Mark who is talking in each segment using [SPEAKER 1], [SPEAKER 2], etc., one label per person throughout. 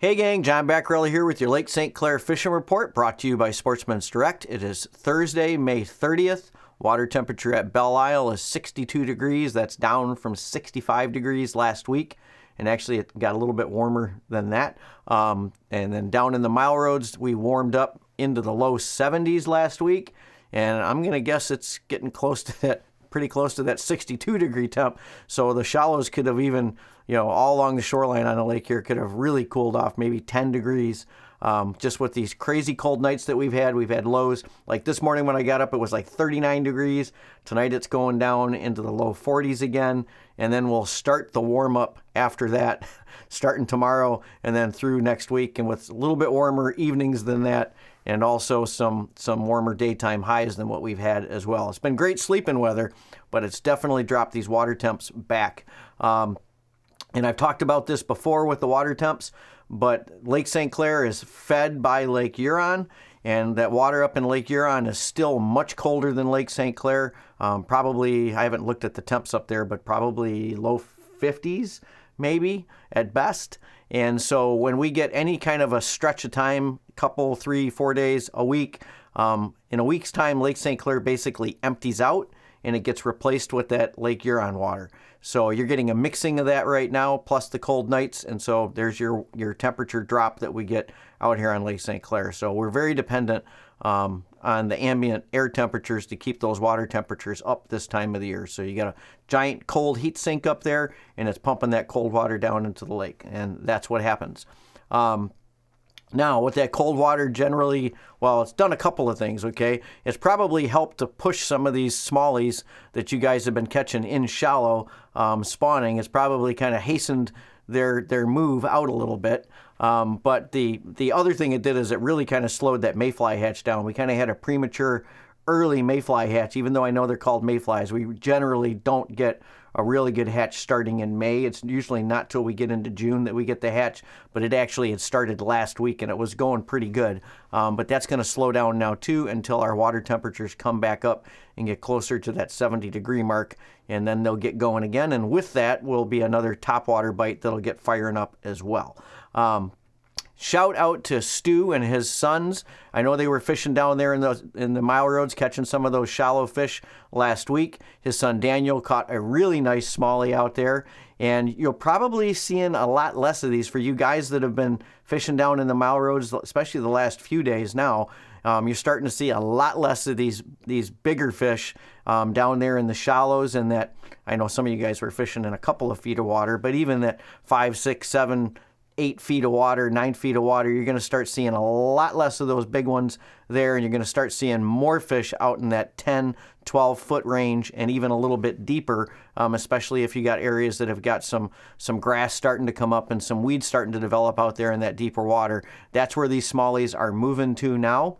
[SPEAKER 1] Hey gang, John Baccarelli here with your Lake St. Clair Fishing Report, brought to you by Sportsmen's Direct. It is Thursday, May 30th. Water temperature at Belle Isle is 62 degrees. That's down from 65 degrees last week. And actually it got a little bit warmer than that. And then down in the Mile Roads, we warmed up into the low 70s last week. And I'm going to guess it's getting close to that, pretty close to that 62 degree temp. So the shallows could have even, all along the shoreline on the lake here could have really cooled off, maybe 10 degrees. Just with these crazy cold nights that we've had lows. Like this morning when I got up, it was like 39 degrees. Tonight it's going down into the low 40s again. And then we'll start the warm up after that, starting tomorrow and then through next week. And with a little bit warmer evenings than that, and also some warmer daytime highs than what we've had as well. It's been great sleeping weather, but it's definitely dropped these water temps back. And I've talked about this before with the water temps, but Lake St. Clair is fed by Lake Huron, and that water up in Lake Huron is still much colder than Lake St. Clair. Probably, I haven't looked at the temps up there, but probably low 50s maybe at best. And so when we get any kind of a stretch of time, couple, 3-4 days a week, in a week's time, Lake St. Clair basically empties out and it gets replaced with that Lake Huron water. So you're getting a mixing of that right now, plus the cold nights. And so there's your temperature drop that we get out here on Lake St. Clair. So we're very dependent on the ambient air temperatures to keep those water temperatures up this time of the year. So you got a giant cold heat sink up there, and it's pumping that cold water down into the lake. And that's what happens. Now, with that cold water generally, well, it's done a couple of things, okay? It's probably helped to push some of these smallies that you guys have been catching in shallow spawning. It's probably kind of hastened their move out a little bit. But the other thing it did is it really kind of slowed that mayfly hatch down. We kind of had a premature early mayfly hatch, even though I know they're called mayflies. We generally don't get a really good hatch starting in May. It's usually not till we get into June that we get the hatch, but it actually had started last week and it was going pretty good. But that's going to slow down now too until our water temperatures come back up and get closer to that 70 degree mark, and then they'll get going again. And with that will be another topwater bite that'll get firing up as well. Shout out to Stu and his sons. I know they were fishing down there in the Mile Roads, catching some of those shallow fish last week. His son Daniel caught a really nice smallie out there, and you'll probably seeing a lot less of these for you guys that have been fishing down in the Mile Roads, especially the last few days now. You're starting to see a lot less of these bigger fish down there in the shallows, and that I know some of you guys were fishing in a couple of feet of water, but even that 5, 6, 7, 8 feet of water, 9 feet of water, you're going to start seeing a lot less of those big ones there, and you're going to start seeing more fish out in that 10, 12 foot range and even a little bit deeper, especially if you got areas that have got some grass starting to come up and some weeds starting to develop out there in that deeper water. That's where these smallies are moving to now.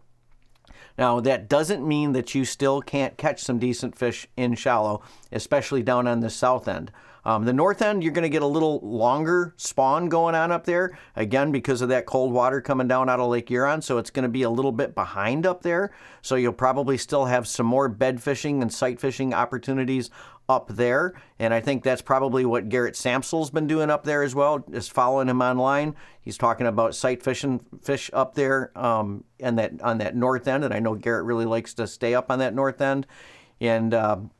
[SPEAKER 1] Now, that doesn't mean that you still can't catch some decent fish in shallow, especially down on the south end. The north end, you're going to get a little longer spawn going on up there, again, because of that cold water coming down out of Lake Huron, so it's going to be a little bit behind up there. So you'll probably still have some more bed fishing and sight fishing opportunities up there, and I think that's probably what Garrett Samsel's been doing up there as well, just following him online. He's talking about sight fishing fish up there on that north end, and I know Garrett really likes to stay up on that north end. And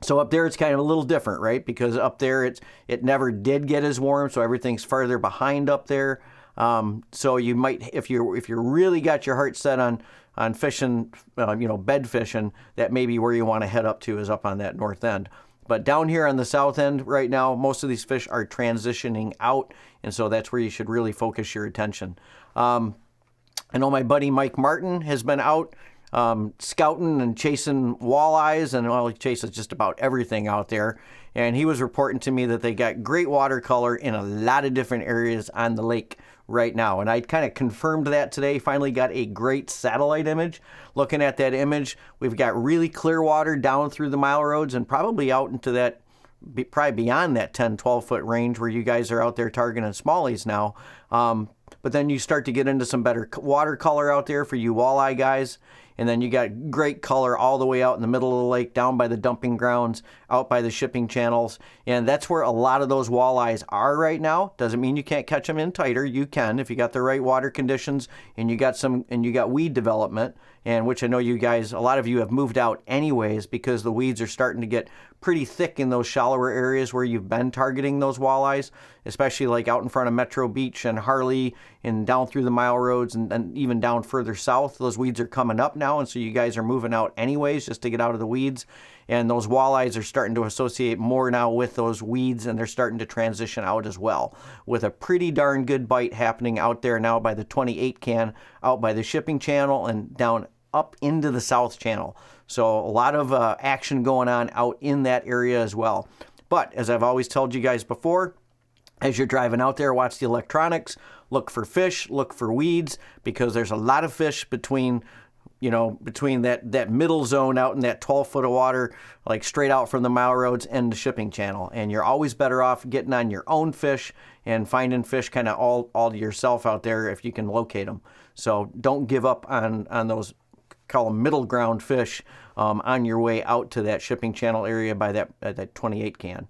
[SPEAKER 1] so up there it's kind of a little different, right? Because up there it never did get as warm, so everything's farther behind up there. So you might, if you really got your heart set on fishing, bed fishing, that may be where you want to head up to, is up on that north end. But down here on the south end right now, most of these fish are transitioning out, and so that's where you should really focus your attention. I know my buddy Mike Martin has been out scouting and chasing walleyes, and he chases just about everything out there. And he was reporting to me that they got great watercolor in a lot of different areas on the lake right now. And I kind of confirmed that today. Finally got a great satellite image. Looking at that image, we've got really clear water down through the Mile Roads and probably out into that, probably beyond that 10, 12 foot range where you guys are out there targeting smallies now. But then you start to get into some better watercolor out there for you walleye guys. and then you got great color all the way out in the middle of the lake, down by the dumping grounds, out by the shipping channels, and that's where a lot of those walleyes are right now. Doesn't mean you can't catch them in tighter. You can if you got the right water conditions and you got weed development, and which I know you guys, a lot of you have moved out anyways because the weeds are starting to get pretty thick in those shallower areas where you've been targeting those walleyes, especially like out in front of Metro Beach and Harley and down through the mile roads and even down further south. Those weeds are coming up now, and so you guys are moving out anyways just to get out of the weeds. And those walleyes are starting to associate more now with those weeds, and they're starting to transition out as well, with a pretty darn good bite happening out there now by the 28 can, out by the shipping channel and down up into the south channel. So a lot of action going on out in that area as well. But as I've always told you guys before, as you're driving out there, watch the electronics, look for fish, look for weeds, because there's a lot of fish between that middle zone out in that 12 foot of water, like straight out from the mile roads and the shipping channel. And you're always better off getting on your own fish and finding fish kind of all to yourself out there if you can locate them. So don't give up on those, call them middle ground fish, on your way out to that shipping channel area by that 28 can.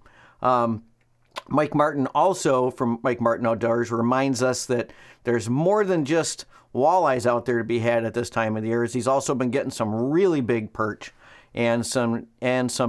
[SPEAKER 1] Mike Martin, also from Mike Martin Outdoors, reminds us that there's more than just walleyes out there to be had at this time of the year. He's also been getting some really big perch and some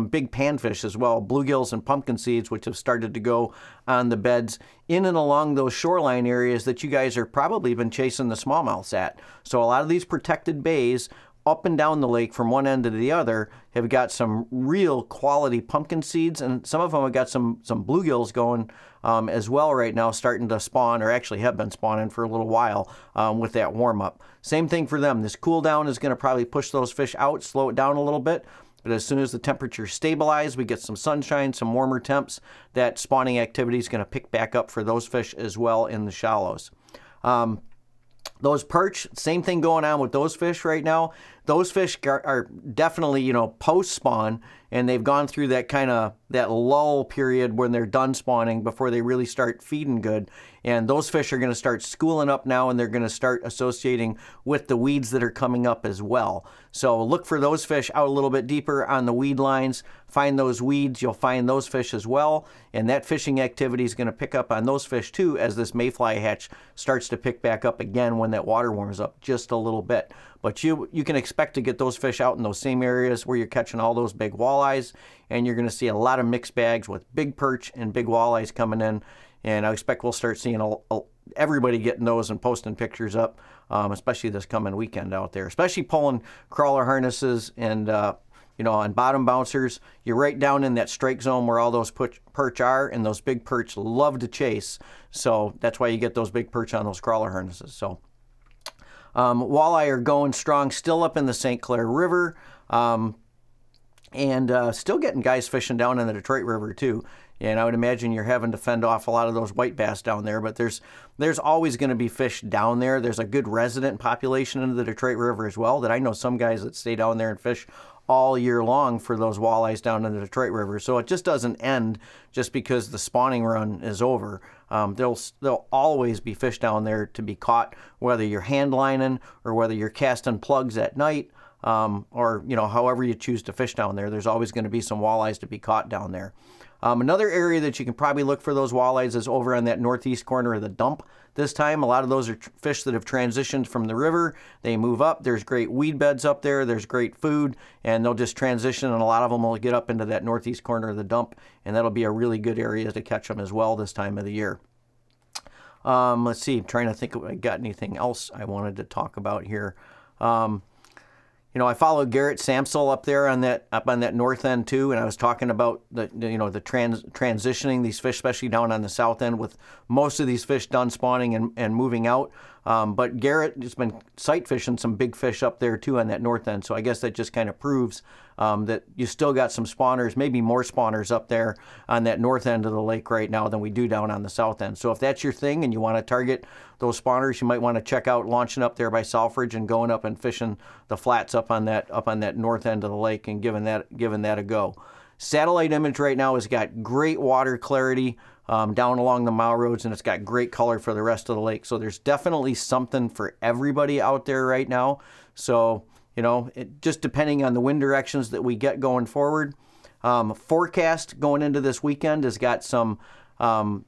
[SPEAKER 1] big panfish as well, bluegills and pumpkin seeds, which have started to go on the beds in and along those shoreline areas that you guys are probably been chasing the smallmouths at. So a lot of these protected bays up and down the lake from one end to the other have got some real quality pumpkin seeds, and some of them have got some bluegills going as well right now, starting to spawn, or actually have been spawning for a little while with that warm up. Same thing for them. This cool down is going to probably push those fish out, slow it down a little bit, but as soon as the temperature stabilizes, we get some sunshine, some warmer temps, that spawning activity is going to pick back up for those fish as well in the shallows. Those perch, same thing going on with those fish right now. Those fish are definitely, post-spawn, and they've gone through that lull period when they're done spawning before they really start feeding good. And those fish are going to start schooling up now, and they're going to start associating with the weeds that are coming up as well. So look for those fish out a little bit deeper on the weed lines. Find those weeds, you'll find those fish as well. And that fishing activity is going to pick up on those fish too as this mayfly hatch starts to pick back up again when that water warms up just a little bit. But you can expect to get those fish out in those same areas where you're catching all those big walleyes, and you're going to see a lot of mixed bags with big perch and big walleyes coming in. And I expect we'll start seeing everybody getting those and posting pictures up, especially this coming weekend out there, especially pulling crawler harnesses and on bottom bouncers. You're right down in that strike zone where all those perch are, and those big perch love to chase. So that's why you get those big perch on those crawler harnesses. So walleye are going strong, still up in the St. Clair River, and still getting guys fishing down in the Detroit River too. And I would imagine you're having to fend off a lot of those white bass down there, but there's always going to be fish down there. There's a good resident population in the Detroit River as well, that I know some guys that stay down there and fish all year long for those walleyes down in the Detroit River. So it just doesn't end just because the spawning run is over. There'll always be fish down there to be caught, whether you're hand lining or whether you're casting plugs at night, or however you choose to fish down there. There's always going to be some walleyes to be caught down there. Another area that you can probably look for those walleyes is over on that northeast corner of the dump. This time, a lot of those are fish that have transitioned from the river. They move up. There's great weed beds up there. There's great food, and they'll just transition, and a lot of them will get up into that northeast corner of the dump, and that'll be a really good area to catch them as well this time of the year. Let's see. I'm trying to think if I got anything else I wanted to talk about here. I followed Garrett Samsel up there on that north end too, and I was talking about the transitioning these fish, especially down on the south end, with most of these fish done spawning and moving out. But Garrett has been sight fishing some big fish up there too on that north end, so I guess that just kind of proves that you still got some spawners, maybe more spawners up there on that north end of the lake right now than we do down on the south end. So if that's your thing and you want to target those spawners, you might want to check out launching up there by Selfridge and going up and fishing the flats up on that north end of the lake and giving that a go. Satellite image right now has got great water clarity down along the mile roads, and it's got great color for the rest of the lake. So there's definitely something for everybody out there right now. So just depending on the wind directions that we get going forward. Forecast going into this weekend has got some kind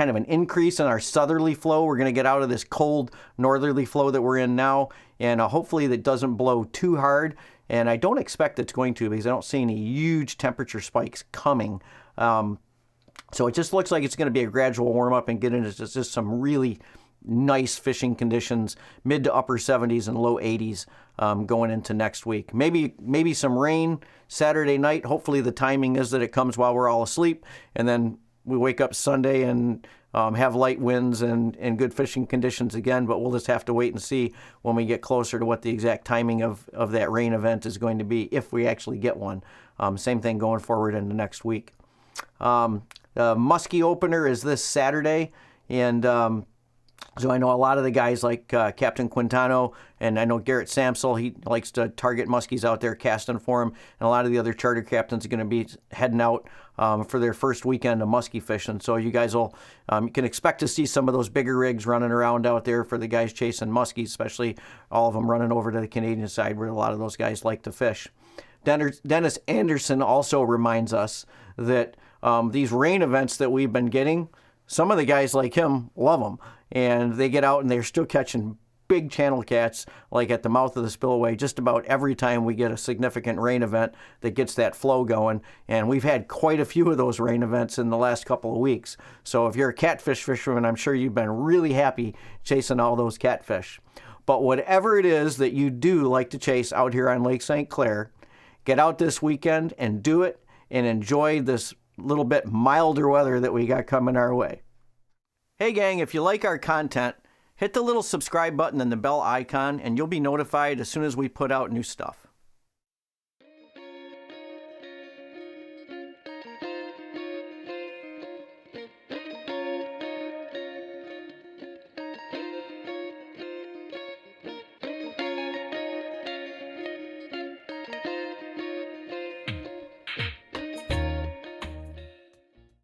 [SPEAKER 1] of an increase in our southerly flow. We're going to get out of this cold northerly flow that we're in now, and hopefully that doesn't blow too hard. And I don't expect it's going to, because I don't see any huge temperature spikes coming. So it just looks like it's going to be a gradual warm up and get into just some really nice fishing conditions, mid to upper 70s and low 80s going into next week. Maybe some rain Saturday night. Hopefully the timing is that it comes while we're all asleep, and then we wake up Sunday and have light winds and good fishing conditions again. But we'll just have to wait and see when we get closer to what the exact timing of that rain event is going to be, if we actually get one. Same thing going forward into next week. The Musky opener is this Saturday, and so I know a lot of the guys like Captain Quintano, and I know Garrett Samsel, he likes to target muskies out there casting for him, and a lot of the other charter captains are going to be heading out for their first weekend of musky fishing. So you guys you can expect to see some of those bigger rigs running around out there for the guys chasing muskies, especially all of them running over to the Canadian side where a lot of those guys like to fish. Dennis Anderson also reminds us that these rain events that we've been getting, some of the guys like him love them, and they get out and they're still catching big channel cats, like at the mouth of the spillway, just about every time we get a significant rain event that gets that flow going. And we've had quite a few of those rain events in the last couple of weeks. So if you're a catfish fisherman, I'm sure you've been really happy chasing all those catfish. But whatever it is that you do like to chase out here on Lake St. Clair, get out this weekend and do it, and enjoy this little bit milder weather that we got coming our way. Hey gang, if you like our content, hit the little subscribe button and the bell icon, and you'll be notified as soon as we put out new stuff.